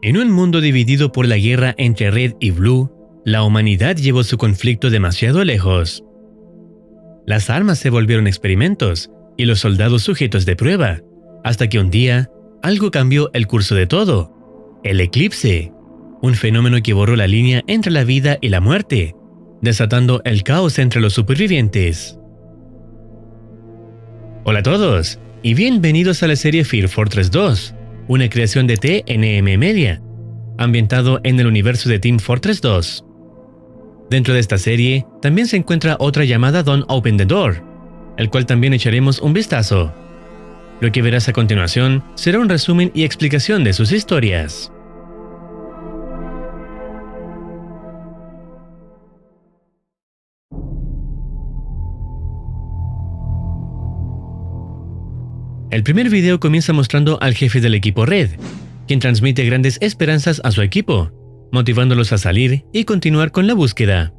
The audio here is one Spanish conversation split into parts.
En un mundo dividido por la guerra entre Red y Blue, la humanidad llevó su conflicto demasiado lejos. Las armas se volvieron experimentos y los soldados sujetos de prueba, hasta que un día, algo cambió el curso de todo. El eclipse, un fenómeno que borró la línea entre la vida y la muerte, desatando el caos entre los supervivientes. Hola a todos, y bienvenidos a la serie Fear Fortress 2, una creación de TNM Media, ambientado en el universo de Team Fortress 2. Dentro de esta serie, también se encuentra otra llamada Don't Open the Door, el cual también echaremos un vistazo. Lo que verás a continuación será un resumen y explicación de sus historias. El primer video comienza mostrando al jefe del equipo Red, quien transmite grandes esperanzas a su equipo, motivándolos a salir y continuar con la búsqueda.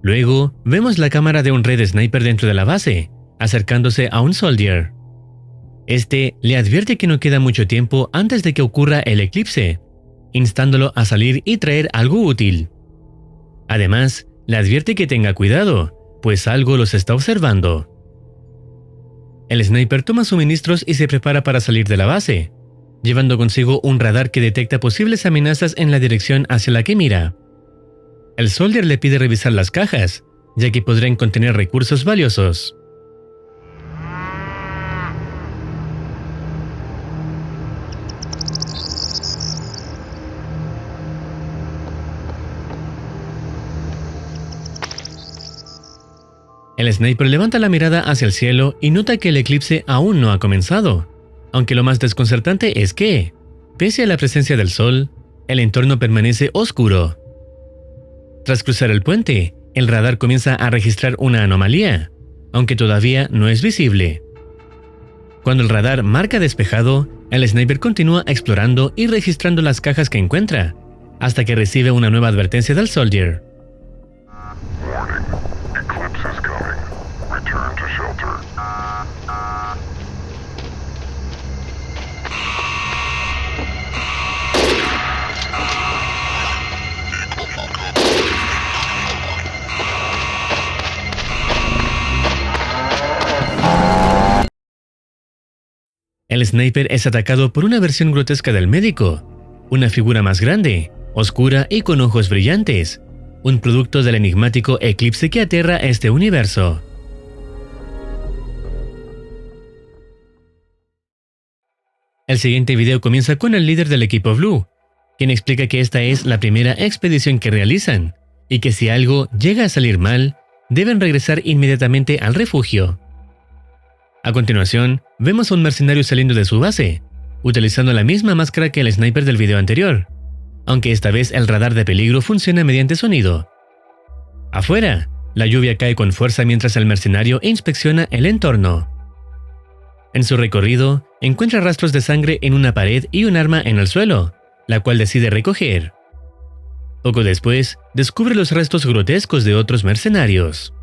Luego, vemos la cámara de un Red Sniper dentro de la base, acercándose a un Soldier. Este le advierte que no queda mucho tiempo antes de que ocurra el eclipse, instándolo a salir y traer algo útil. Además, le advierte que tenga cuidado, pues algo los está observando. El sniper toma suministros y se prepara para salir de la base, llevando consigo un radar que detecta posibles amenazas en la dirección hacia la que mira. El Soldier le pide revisar las cajas, ya que podrían contener recursos valiosos. El sniper levanta la mirada hacia el cielo y nota que el eclipse aún no ha comenzado, aunque lo más desconcertante es que, pese a la presencia del sol, el entorno permanece oscuro. Tras cruzar el puente, el radar comienza a registrar una anomalía, aunque todavía no es visible. Cuando el radar marca despejado, el sniper continúa explorando y registrando las cajas que encuentra, hasta que recibe una nueva advertencia del Soldier. El sniper es atacado por una versión grotesca del médico, una figura más grande, oscura y con ojos brillantes, un producto del enigmático eclipse que aterra este universo. El siguiente video comienza con el líder del equipo Blue, quien explica que esta es la primera expedición que realizan, y que si algo llega a salir mal, deben regresar inmediatamente al refugio. A continuación, vemos a un mercenario saliendo de su base, utilizando la misma máscara que el sniper del video anterior, aunque esta vez el radar de peligro funciona mediante sonido. Afuera, la lluvia cae con fuerza mientras el mercenario inspecciona el entorno. En su recorrido, encuentra rastros de sangre en una pared y un arma en el suelo, la cual decide recoger. Poco después, descubre los restos grotescos de otros mercenarios.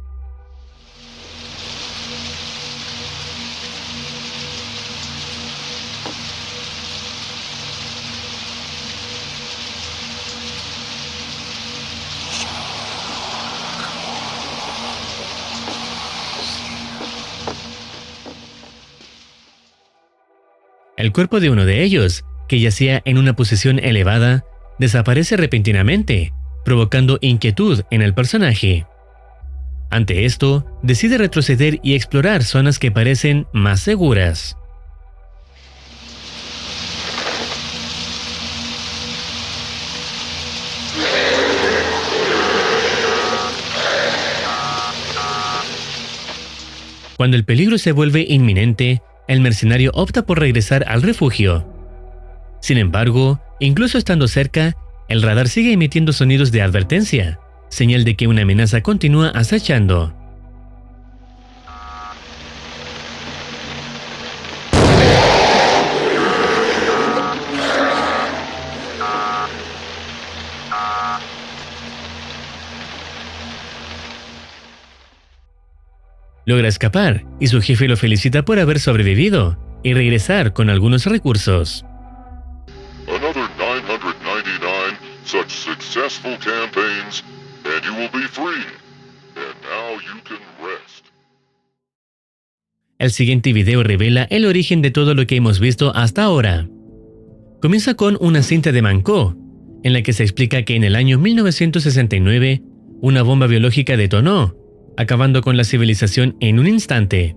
El cuerpo de uno de ellos, que yacía en una posición elevada, desaparece repentinamente, provocando inquietud en el personaje. Ante esto, decide retroceder y explorar zonas que parecen más seguras. Cuando el peligro se vuelve inminente, el mercenario opta por regresar al refugio. Sin embargo, incluso estando cerca, el radar sigue emitiendo sonidos de advertencia, señal de que una amenaza continúa acechando. Logra escapar y su jefe lo felicita por haber sobrevivido y regresar con algunos recursos. Another 999 such successful campaigns, and you will be free. And now you can rest. El siguiente video revela el origen de todo lo que hemos visto hasta ahora. Comienza con una cinta de Manco, en la que se explica que en el año 1969, una bomba biológica detonó, acabando con la civilización en un instante.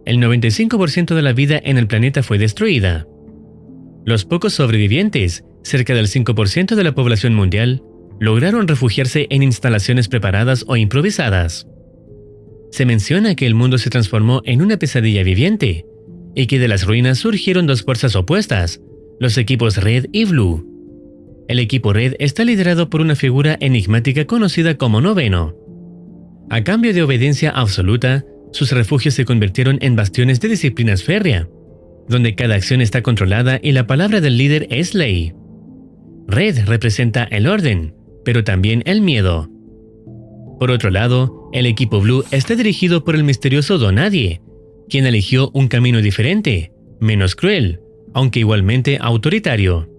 El 95% de la vida en el planeta fue destruida. Los pocos sobrevivientes, cerca del 5% de la población mundial, lograron refugiarse en instalaciones preparadas o improvisadas. Se menciona que el mundo se transformó en una pesadilla viviente, y que de las ruinas surgieron dos fuerzas opuestas, los equipos Red y Blue. El equipo Red está liderado por una figura enigmática conocida como Noveno. A cambio de obediencia absoluta, sus refugios se convirtieron en bastiones de disciplina férrea, donde cada acción está controlada y la palabra del líder es ley. Red representa el orden, pero también el miedo. Por otro lado, el equipo Blue está dirigido por el misterioso Donadie, quien eligió un camino diferente, menos cruel, aunque igualmente autoritario.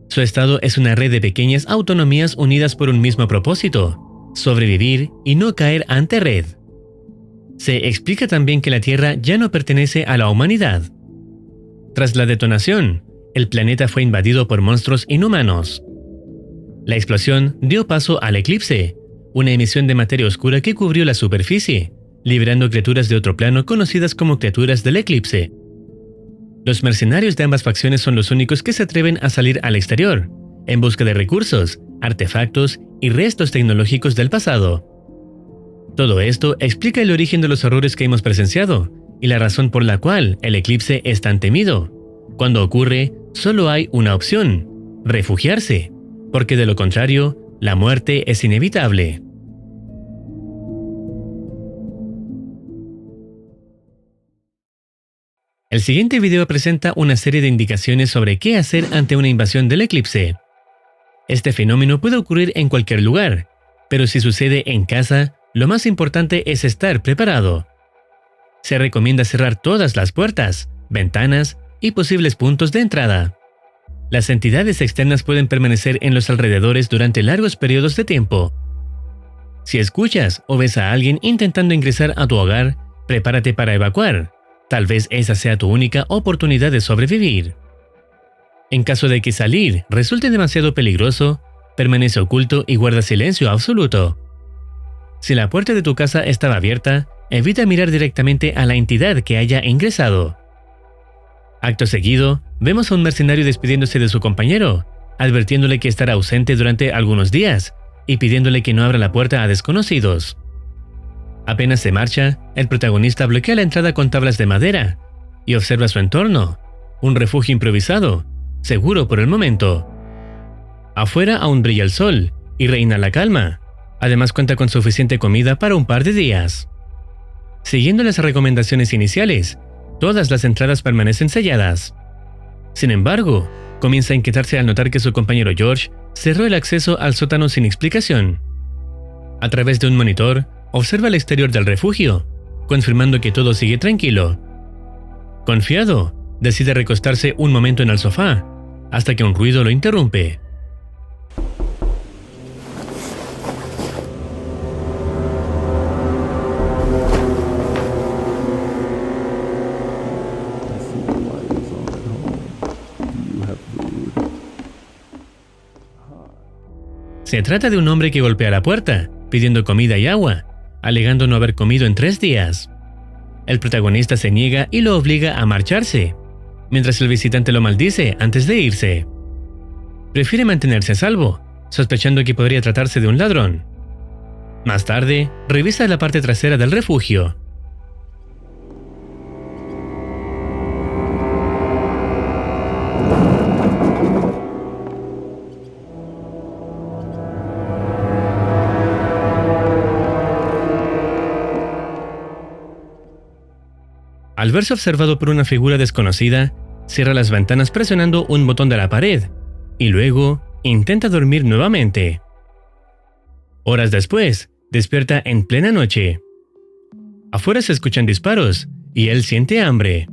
Su estado es una red de pequeñas autonomías unidas por un mismo propósito: sobrevivir y no caer ante Red. Se explica también que la Tierra ya no pertenece a la humanidad. Tras la detonación, el planeta fue invadido por monstruos inhumanos. La explosión dio paso al eclipse, una emisión de materia oscura que cubrió la superficie, liberando criaturas de otro plano conocidas como criaturas del eclipse. Los mercenarios de ambas facciones son los únicos que se atreven a salir al exterior, en busca de recursos, artefactos y restos tecnológicos del pasado. Todo esto explica el origen de los horrores que hemos presenciado y la razón por la cual el eclipse es tan temido. Cuando ocurre, solo hay una opción: refugiarse, porque de lo contrario, la muerte es inevitable. El siguiente video presenta una serie de indicaciones sobre qué hacer ante una invasión del eclipse. Este fenómeno puede ocurrir en cualquier lugar, pero si sucede en casa, lo más importante es estar preparado. Se recomienda cerrar todas las puertas, ventanas y posibles puntos de entrada. Las entidades externas pueden permanecer en los alrededores durante largos periodos de tiempo. Si escuchas o ves a alguien intentando ingresar a tu hogar, prepárate para evacuar. Tal vez esa sea tu única oportunidad de sobrevivir. En caso de que salir resulte demasiado peligroso, permanece oculto y guarda silencio absoluto. Si la puerta de tu casa estaba abierta, evita mirar directamente a la entidad que haya ingresado. Acto seguido, vemos a un mercenario despidiéndose de su compañero, advirtiéndole que estará ausente durante algunos días y pidiéndole que no abra la puerta a desconocidos. Apenas se marcha, el protagonista bloquea la entrada con tablas de madera y observa su entorno, un refugio improvisado, seguro por el momento. Afuera aún brilla el sol y reina la calma. Además cuenta con suficiente comida para un par de días. Siguiendo las recomendaciones iniciales, todas las entradas permanecen selladas. Sin embargo, comienza a inquietarse al notar que su compañero George cerró el acceso al sótano sin explicación. A través de un monitor, observa el exterior del refugio, confirmando que todo sigue tranquilo. Confiado, decide recostarse un momento en el sofá, hasta que un ruido lo interrumpe. Se trata de un hombre que golpea la puerta, pidiendo comida y agua, alegando no haber comido en 3 días. El protagonista se niega y lo obliga a marcharse, mientras el visitante lo maldice antes de irse. Prefiere mantenerse a salvo, sospechando que podría tratarse de un ladrón. Más tarde, revisa la parte trasera del refugio. Al verse observado por una figura desconocida, cierra las ventanas presionando un botón de la pared, y luego intenta dormir nuevamente. Horas después, despierta en plena noche. Afuera se escuchan disparos, y él siente hambre.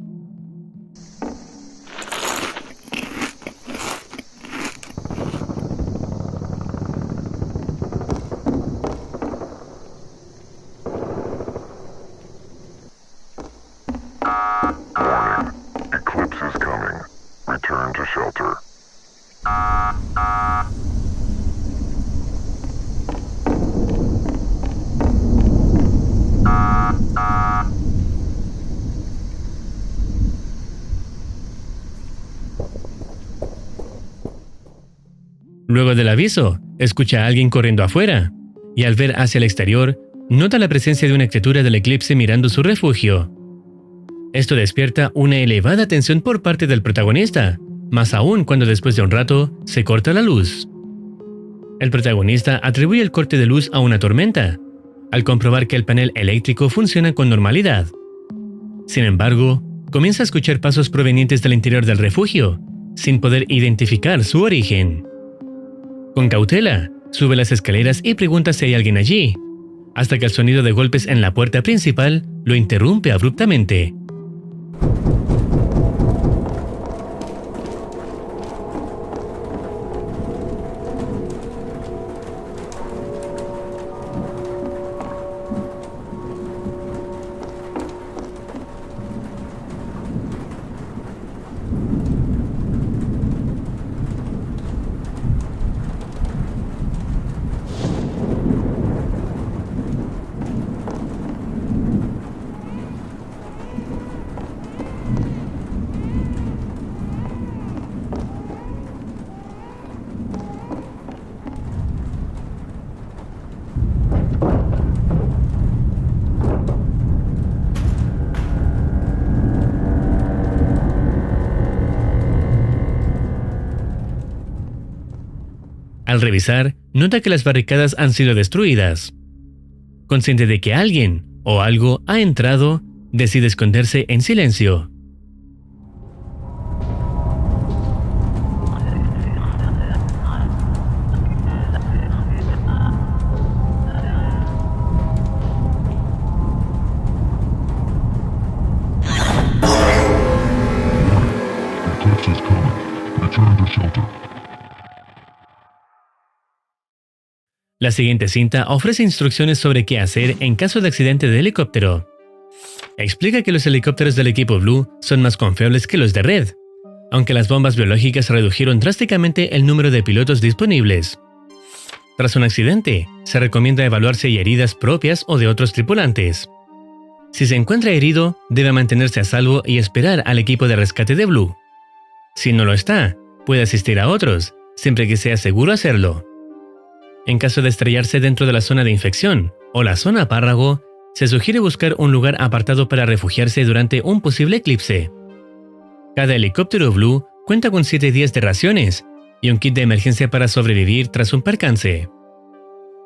Warning. Eclipse is coming. Return to shelter. Luego del aviso, escucha a alguien corriendo afuera, y al ver hacia el exterior, nota la presencia de una criatura del eclipse mirando su refugio. Esto despierta una elevada tensión por parte del protagonista, más aún cuando después de un rato se corta la luz. El protagonista atribuye el corte de luz a una tormenta, al comprobar que el panel eléctrico funciona con normalidad. Sin embargo, comienza a escuchar pasos provenientes del interior del refugio, sin poder identificar su origen. Con cautela, sube las escaleras y pregunta si hay alguien allí, hasta que el sonido de golpes en la puerta principal lo interrumpe abruptamente. Al revisar, nota que las barricadas han sido destruidas. Consciente de que alguien o algo ha entrado, decide esconderse en silencio. Eclipse is coming. Return to shelter. La siguiente cinta ofrece instrucciones sobre qué hacer en caso de accidente de helicóptero. Explica que los helicópteros del equipo Blue son más confiables que los de Red, aunque las bombas biológicas redujeron drásticamente el número de pilotos disponibles. Tras un accidente, se recomienda evaluar si hay heridas propias o de otros tripulantes. Si se encuentra herido, debe mantenerse a salvo y esperar al equipo de rescate de Blue. Si no lo está, puede asistir a otros, siempre que sea seguro hacerlo. En caso de estrellarse dentro de la zona de infección o la zona párrago, se sugiere buscar un lugar apartado para refugiarse durante un posible eclipse. Cada helicóptero Blue cuenta con 7 días de raciones y un kit de emergencia para sobrevivir tras un percance.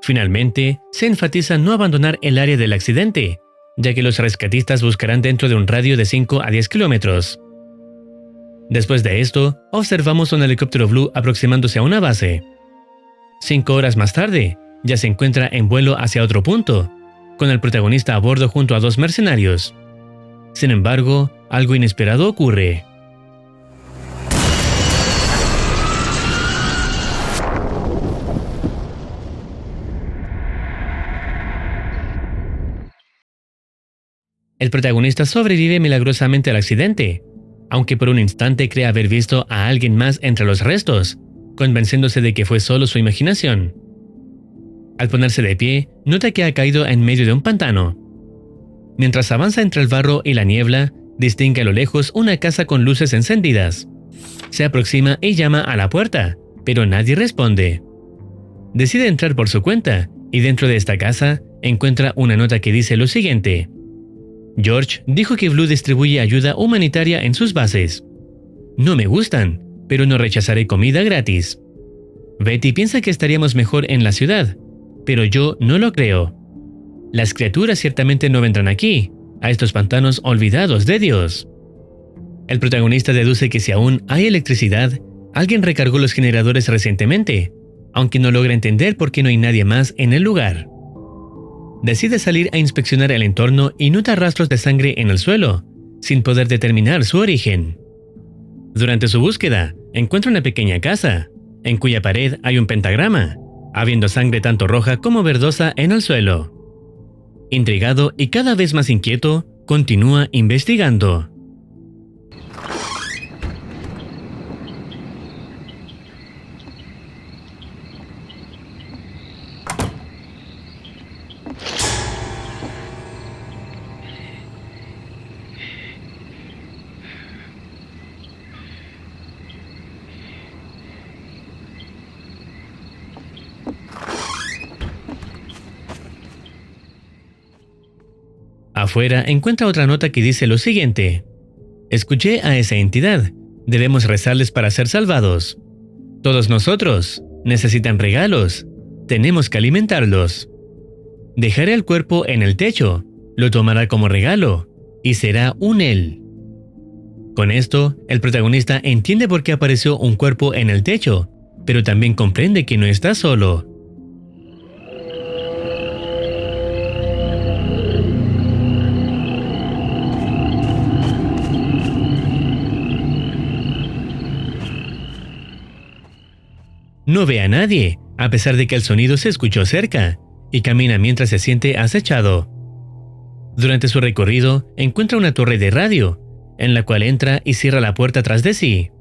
Finalmente, se enfatiza no abandonar el área del accidente, ya que los rescatistas buscarán dentro de un radio de 5 a 10 kilómetros. Después de esto, observamos un helicóptero Blue aproximándose a una base. 5 horas más tarde, ya se encuentra en vuelo hacia otro punto, con el protagonista a bordo junto a 2 mercenarios. Sin embargo, algo inesperado ocurre. El protagonista sobrevive milagrosamente al accidente, aunque por un instante cree haber visto a alguien más entre los restos, convenciéndose de que fue solo su imaginación. Al ponerse de pie, nota que ha caído en medio de un pantano. Mientras avanza entre el barro y la niebla, distingue a lo lejos una casa con luces encendidas. Se aproxima y llama a la puerta, pero nadie responde. Decide entrar por su cuenta, y dentro de esta casa encuentra una nota que dice lo siguiente: George dijo que Blue distribuye ayuda humanitaria en sus bases. No me gustan, pero no rechazaré comida gratis. Betty piensa que estaríamos mejor en la ciudad, pero yo no lo creo. Las criaturas ciertamente no vendrán aquí, a estos pantanos olvidados de Dios. El protagonista deduce que si aún hay electricidad, alguien recargó los generadores recientemente, aunque no logra entender por qué no hay nadie más en el lugar. decide salir a inspeccionar el entorno y nota rastros de sangre en el suelo, sin poder determinar su origen. Durante su búsqueda, encuentra una pequeña casa, en cuya pared hay un pentagrama, habiendo sangre tanto roja como verdosa en el suelo. Intrigado y cada vez más inquieto, continúa investigando. Afuera encuentra otra nota que dice lo siguiente: escuché a esa entidad, debemos rezarles para ser salvados. Todos nosotros necesitan regalos, tenemos que alimentarlos. Dejaré el cuerpo en el techo, lo tomará como regalo, y será un él. Con esto, el protagonista entiende por qué apareció un cuerpo en el techo, pero también comprende que no está solo. No ve a nadie, a pesar de que el sonido se escuchó cerca, y camina mientras se siente acechado. Durante su recorrido, encuentra una torre de radio, en la cual entra y cierra la puerta tras de sí.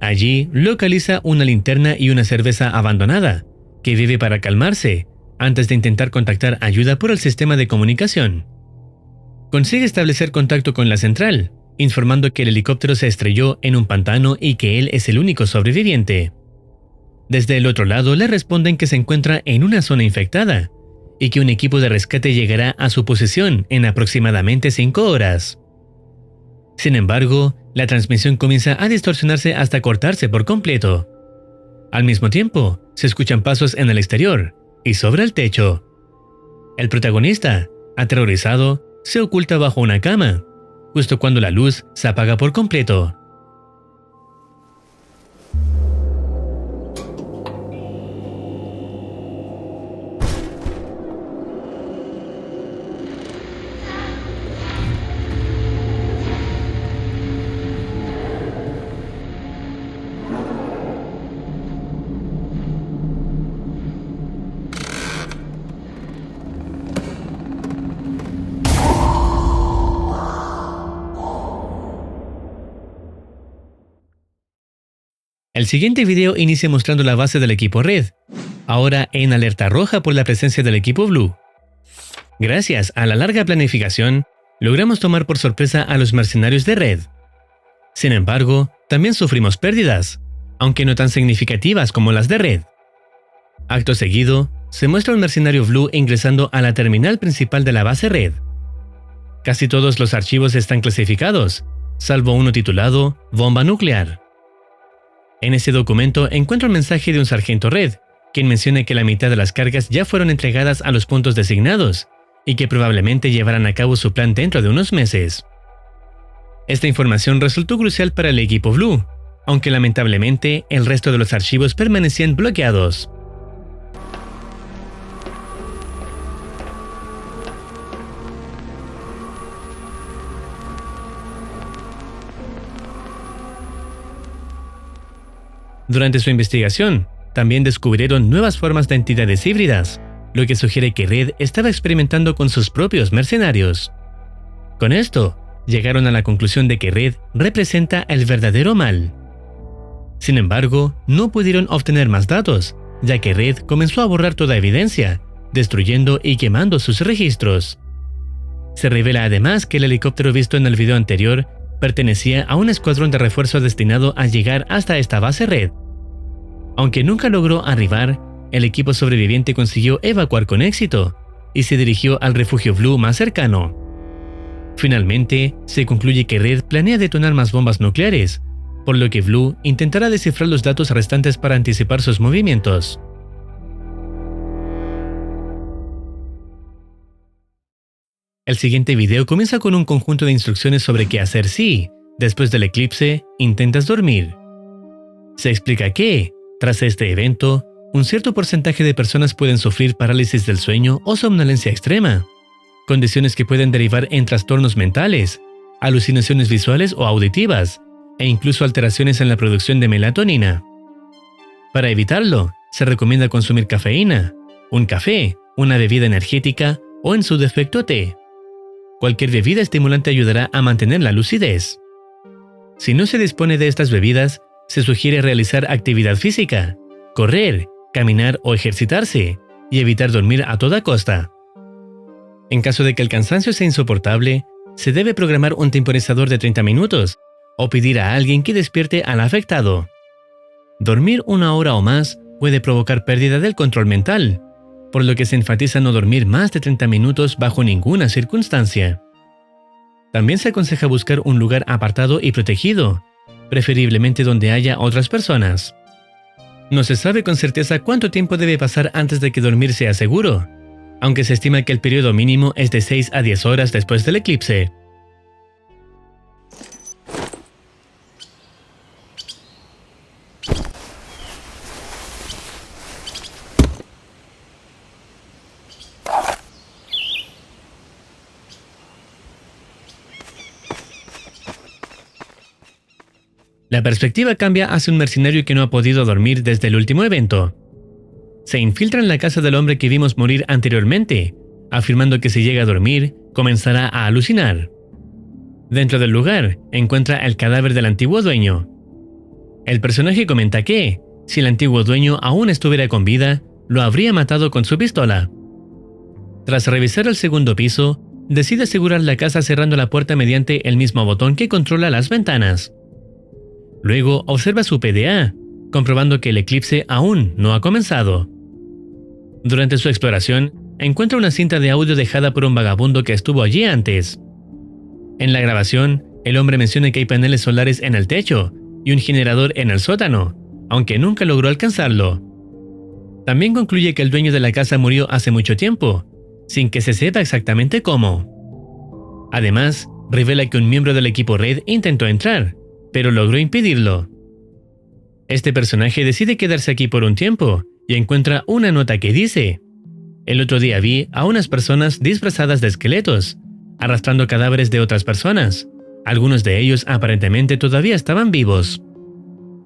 Allí localiza una linterna y una cerveza abandonada, que bebe para calmarse, antes de intentar contactar ayuda por el sistema de comunicación. Consigue establecer contacto con la central, informando que el helicóptero se estrelló en un pantano y que él es el único sobreviviente. Desde el otro lado le responden que se encuentra en una zona infectada y que un equipo de rescate llegará a su posición en aproximadamente 5 horas. Sin embargo, la transmisión comienza a distorsionarse hasta cortarse por completo. Al mismo tiempo, se escuchan pasos en el exterior y sobre el techo. El protagonista, aterrorizado, se oculta bajo una cama, justo cuando la luz se apaga por completo. El siguiente video inicia mostrando la base del equipo Red, ahora en alerta roja por la presencia del equipo Blue. Gracias a la larga planificación, logramos tomar por sorpresa a los mercenarios de Red. Sin embargo, también sufrimos pérdidas, aunque no tan significativas como las de Red. Acto seguido, se muestra un mercenario Blue ingresando a la terminal principal de la base Red. Casi todos los archivos están clasificados, salvo uno titulado Bomba Nuclear. En ese documento encuentro un mensaje de un sargento Red, quien menciona que la mitad de las cargas ya fueron entregadas a los puntos designados y que probablemente llevarán a cabo su plan dentro de unos meses. Esta información resultó crucial para el equipo Blue, aunque lamentablemente el resto de los archivos permanecían bloqueados. Durante su investigación, también descubrieron nuevas formas de entidades híbridas, lo que sugiere que Red estaba experimentando con sus propios mercenarios. Con esto, llegaron a la conclusión de que Red representa el verdadero mal. Sin embargo, no pudieron obtener más datos, ya que Red comenzó a borrar toda evidencia, destruyendo y quemando sus registros. Se revela además que el helicóptero visto en el video anterior pertenecía a un escuadrón de refuerzo destinado a llegar hasta esta base Red. Aunque nunca logró arribar, el equipo sobreviviente consiguió evacuar con éxito y se dirigió al refugio Blue más cercano. Finalmente, se concluye que Red planea detonar más bombas nucleares, por lo que Blue intentará descifrar los datos restantes para anticipar sus movimientos. El siguiente video comienza con un conjunto de instrucciones sobre qué hacer si, después del eclipse, intentas dormir. Se explica que, tras este evento, un cierto porcentaje de personas pueden sufrir parálisis del sueño o somnolencia extrema, condiciones que pueden derivar en trastornos mentales, alucinaciones visuales o auditivas, e incluso alteraciones en la producción de melatonina. Para evitarlo, se recomienda consumir cafeína, un café, una bebida energética o en su defecto té. Cualquier bebida estimulante ayudará a mantener la lucidez. Si no se dispone de estas bebidas, se sugiere realizar actividad física, correr, caminar o ejercitarse, y evitar dormir a toda costa. En caso de que el cansancio sea insoportable, se debe programar un temporizador de 30 minutos o pedir a alguien que despierte al afectado. Dormir 1 hora o más puede provocar pérdida del control mental, por lo que se enfatiza no dormir más de 30 minutos bajo ninguna circunstancia. También se aconseja buscar un lugar apartado y protegido, preferiblemente donde haya otras personas. No se sabe con certeza cuánto tiempo debe pasar antes de que dormir sea seguro, aunque se estima que el periodo mínimo es de 6 a 10 horas después del eclipse. La perspectiva cambia hacia un mercenario que no ha podido dormir desde el último evento. Se infiltra en la casa del hombre que vimos morir anteriormente, afirmando que si llega a dormir, comenzará a alucinar. Dentro del lugar, encuentra el cadáver del antiguo dueño. El personaje comenta que, si el antiguo dueño aún estuviera con vida, lo habría matado con su pistola. Tras revisar el segundo piso, decide asegurar la casa cerrando la puerta mediante el mismo botón que controla las ventanas. Luego observa su PDA, comprobando que el eclipse aún no ha comenzado. Durante su exploración, encuentra una cinta de audio dejada por un vagabundo que estuvo allí antes. En la grabación, el hombre menciona que hay paneles solares en el techo y un generador en el sótano, aunque nunca logró alcanzarlo. También concluye que el dueño de la casa murió hace mucho tiempo, sin que se sepa exactamente cómo. Además, revela que un miembro del equipo Red intentó entrar, pero logró impedirlo. Este personaje decide quedarse aquí por un tiempo y encuentra una nota que dice: "El otro día vi a unas personas disfrazadas de esqueletos, arrastrando cadáveres de otras personas. Algunos de ellos aparentemente todavía estaban vivos.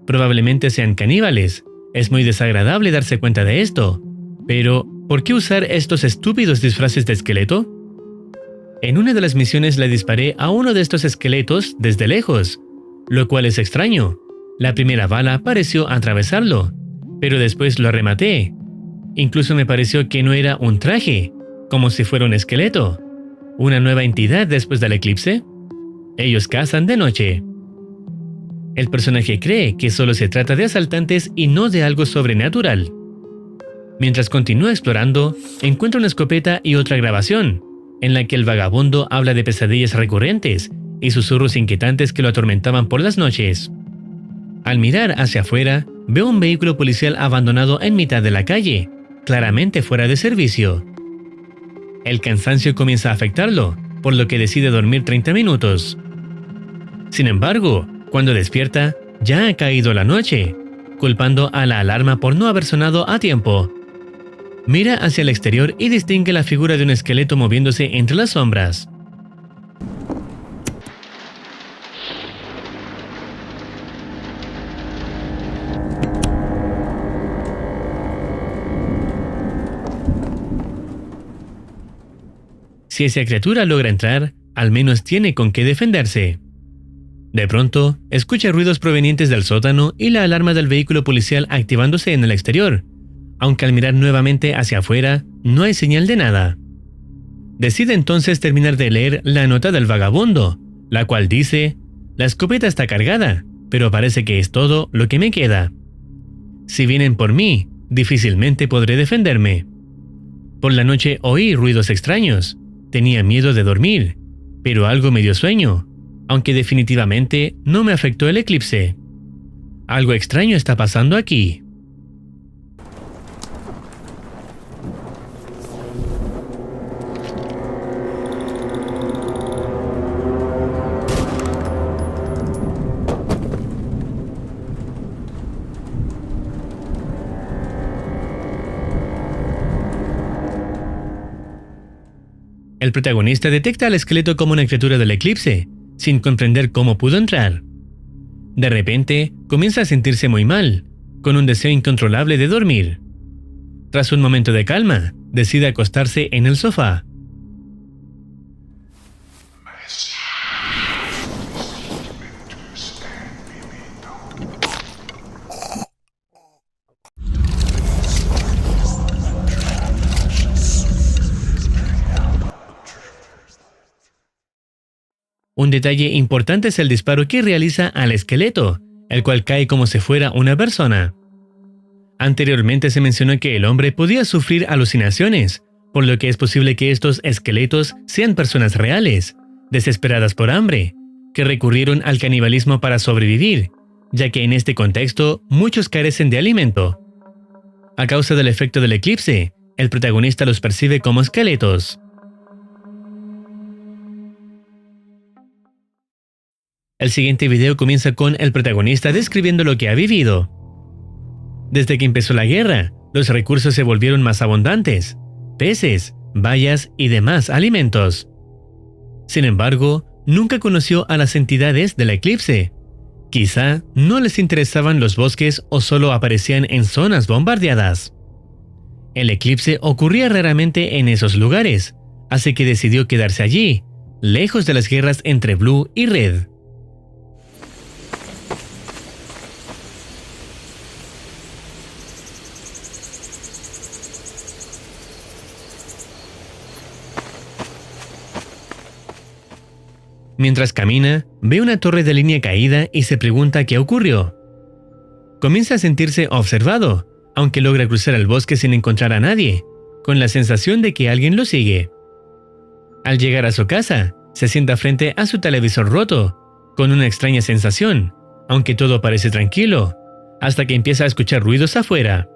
Probablemente sean caníbales. Es muy desagradable darse cuenta de esto. Pero, ¿por qué usar estos estúpidos disfraces de esqueleto?" En una de las misiones le disparé a uno de estos esqueletos desde lejos, lo cual es extraño. La primera bala pareció atravesarlo, pero después lo rematé. Incluso me pareció que no era un traje, como si fuera un esqueleto. ¿Una nueva entidad después del eclipse? Ellos cazan de noche. El personaje cree que solo se trata de asaltantes y no de algo sobrenatural. Mientras continúa explorando, encuentra una escopeta y otra grabación, en la que el vagabundo habla de pesadillas recurrentes y susurros inquietantes que lo atormentaban por las noches. Al mirar hacia afuera, ve un vehículo policial abandonado en mitad de la calle, claramente fuera de servicio. El cansancio comienza a afectarlo, por lo que decide dormir 30 minutos. Sin embargo, cuando despierta, ya ha caído la noche, culpando a la alarma por no haber sonado a tiempo. Mira hacia el exterior y distingue la figura de un esqueleto moviéndose entre las sombras. Si esa criatura logra entrar, al menos tiene con qué defenderse. De pronto, escucha ruidos provenientes del sótano y la alarma del vehículo policial activándose en el exterior, aunque al mirar nuevamente hacia afuera, no hay señal de nada. Decide entonces terminar de leer la nota del vagabundo, la cual dice: "La escopeta está cargada, pero parece que es todo lo que me queda. Si vienen por mí, difícilmente podré defenderme. Por la noche oí ruidos extraños. Tenía miedo de dormir, pero algo me dio sueño, aunque definitivamente no me afectó el eclipse. Algo extraño está pasando aquí." el protagonista detecta al esqueleto como una criatura del eclipse, sin comprender cómo pudo entrar. De repente, comienza a sentirse muy mal, con un deseo incontrolable de dormir. Tras un momento de calma, decide acostarse en el sofá. Un detalle importante es el disparo que realiza al esqueleto, el cual cae como si fuera una persona. Anteriormente se mencionó que el hombre podía sufrir alucinaciones, por lo que es posible que estos esqueletos sean personas reales, desesperadas por hambre, que recurrieron al canibalismo para sobrevivir, ya que en este contexto muchos carecen de alimento. A causa del efecto del eclipse, el protagonista los percibe como esqueletos. El siguiente video comienza con el protagonista describiendo lo que ha vivido. Desde que empezó la guerra, los recursos se volvieron más abundantes: peces, bayas y demás alimentos. Sin embargo, nunca conoció a las entidades del eclipse. Quizá no les interesaban los bosques o solo aparecían en zonas bombardeadas. El eclipse ocurría raramente en esos lugares, así que decidió quedarse allí, lejos de las guerras entre Blue y Red. Mientras camina, ve una torre de línea caída y se pregunta qué ocurrió. Comienza a sentirse observado, aunque logra cruzar el bosque sin encontrar a nadie, con la sensación de que alguien lo sigue. Al llegar a su casa, se sienta frente a su televisor roto, con una extraña sensación, aunque todo parece tranquilo, hasta que empieza a escuchar ruidos afuera.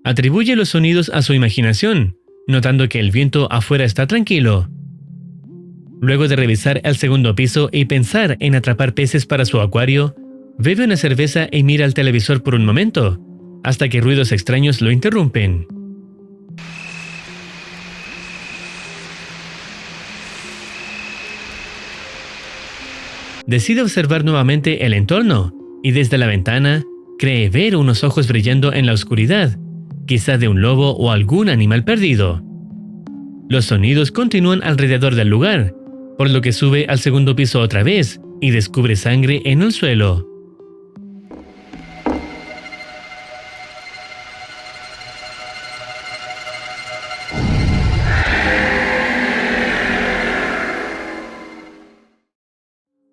Atribuye los sonidos a su imaginación, notando que el viento afuera está tranquilo. Luego de revisar el segundo piso y pensar en atrapar peces para su acuario, bebe una cerveza y mira al televisor por un momento, hasta que ruidos extraños lo interrumpen. Decide observar nuevamente el entorno, y desde la ventana, cree ver unos ojos brillando en la oscuridad, quizá de un lobo o algún animal perdido. Los sonidos continúan alrededor del lugar, por lo que sube al segundo piso otra vez y descubre sangre en el suelo.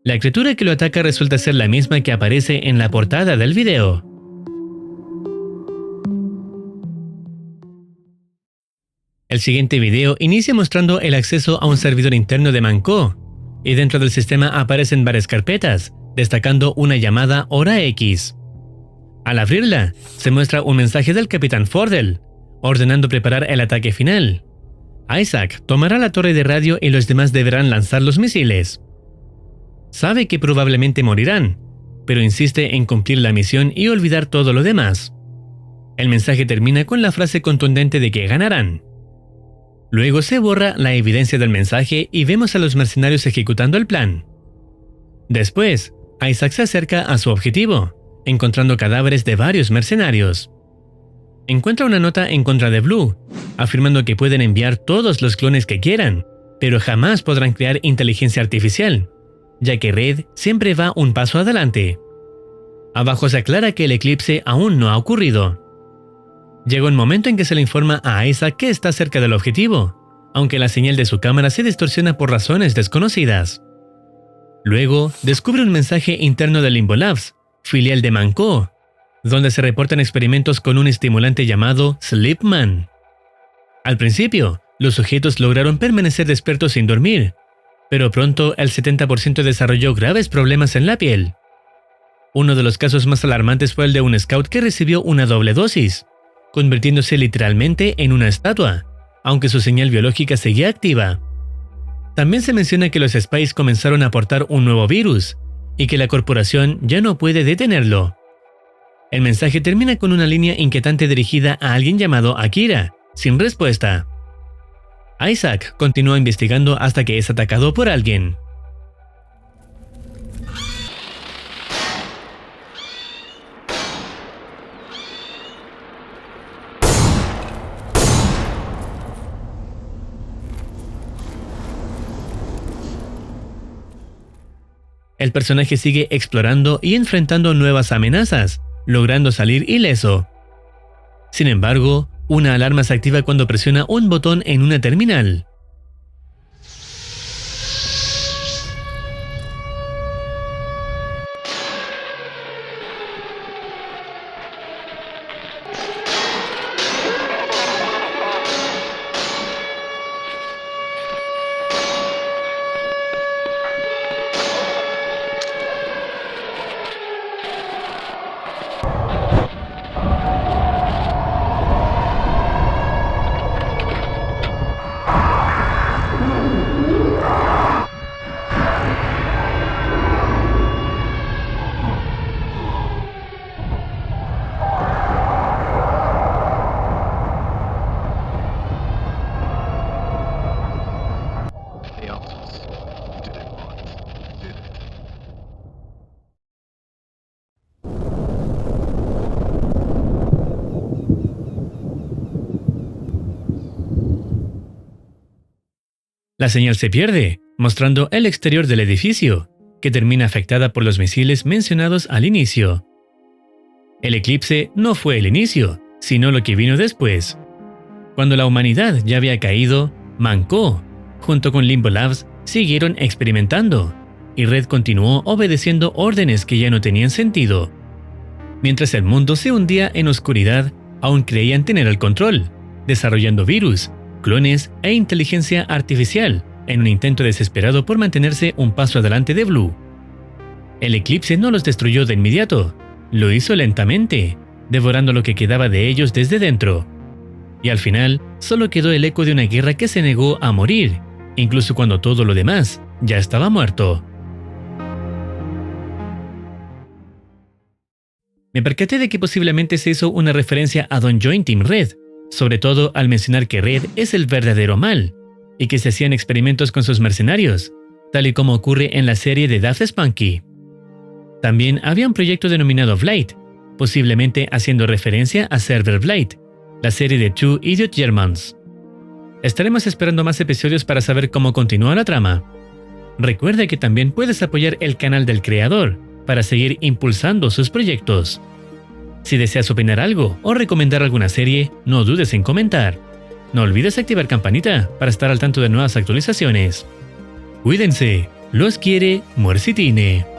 La criatura que lo ataca resulta ser la misma que aparece en la portada del video. El siguiente video inicia mostrando el acceso a un servidor interno de Manco, y dentro del sistema aparecen varias carpetas, destacando una llamada Hora X. Al abrirla, se muestra un mensaje del Capitán Fordell, ordenando preparar el ataque final. Isaac tomará la torre de radio y los demás deberán lanzar los misiles. Sabe que probablemente morirán, pero insiste en cumplir la misión y olvidar todo lo demás. El mensaje termina con la frase contundente de que ganarán. Luego se borra la evidencia del mensaje y vemos a los mercenarios ejecutando el plan. Después, Isaac se acerca a su objetivo, encontrando cadáveres de varios mercenarios. Encuentra una nota en contra de Blue, afirmando que pueden enviar todos los clones que quieran, pero jamás podrán crear inteligencia artificial, ya que Red siempre va un paso adelante. Abajo se aclara que el eclipse aún no ha ocurrido. Llega un momento en que se le informa a Isaac que está cerca del objetivo, aunque la señal de su cámara se distorsiona por razones desconocidas. Luego, descubre un mensaje interno de Limbo Labs, filial de Manco, donde se reportan experimentos con un estimulante llamado Sleepman. Al principio, los sujetos lograron permanecer despiertos sin dormir, pero pronto el 70% desarrolló graves problemas en la piel. Uno de los casos más alarmantes fue el de un scout que recibió una doble dosis, convirtiéndose literalmente en una estatua, aunque su señal biológica seguía activa. También se menciona que los Spies comenzaron a aportar un nuevo virus, y que la corporación ya no puede detenerlo. El mensaje termina con una línea inquietante dirigida a alguien llamado Akira, sin respuesta. Isaac continúa investigando hasta que es atacado por alguien. El personaje sigue explorando y enfrentando nuevas amenazas, logrando salir ileso. Sin embargo, una alarma se activa cuando presiona un botón en una terminal. La señal se pierde, mostrando el exterior del edificio, que termina afectada por los misiles mencionados al inicio. El eclipse no fue el inicio, sino lo que vino después. Cuando la humanidad ya había caído, Manco, junto con Limbo Labs, siguieron experimentando, y Red continuó obedeciendo órdenes que ya no tenían sentido. Mientras el mundo se hundía en oscuridad, aún creían tener el control, desarrollando virus, clones e inteligencia artificial en un intento desesperado por mantenerse un paso adelante de Blue. El eclipse no los destruyó de inmediato, lo hizo lentamente, devorando lo que quedaba de ellos desde dentro. Y al final, solo quedó el eco de una guerra que se negó a morir, incluso cuando todo lo demás ya estaba muerto. Me percaté de que posiblemente se hizo una referencia a Don Join Team Red, sobre todo al mencionar que Red es el verdadero mal, y que se hacían experimentos con sus mercenarios, tal y como ocurre en la serie de Daft Spunky. También había un proyecto denominado Blight, posiblemente haciendo referencia a Server Blight, la serie de Two Idiot Germans. Estaremos esperando más episodios para saber cómo continúa la trama. Recuerda que también puedes apoyar el canal del creador para seguir impulsando sus proyectos. Si deseas opinar algo o recomendar alguna serie, no dudes en comentar. No olvides activar campanita para estar al tanto de nuevas actualizaciones. Cuídense, los quiere Muercitine.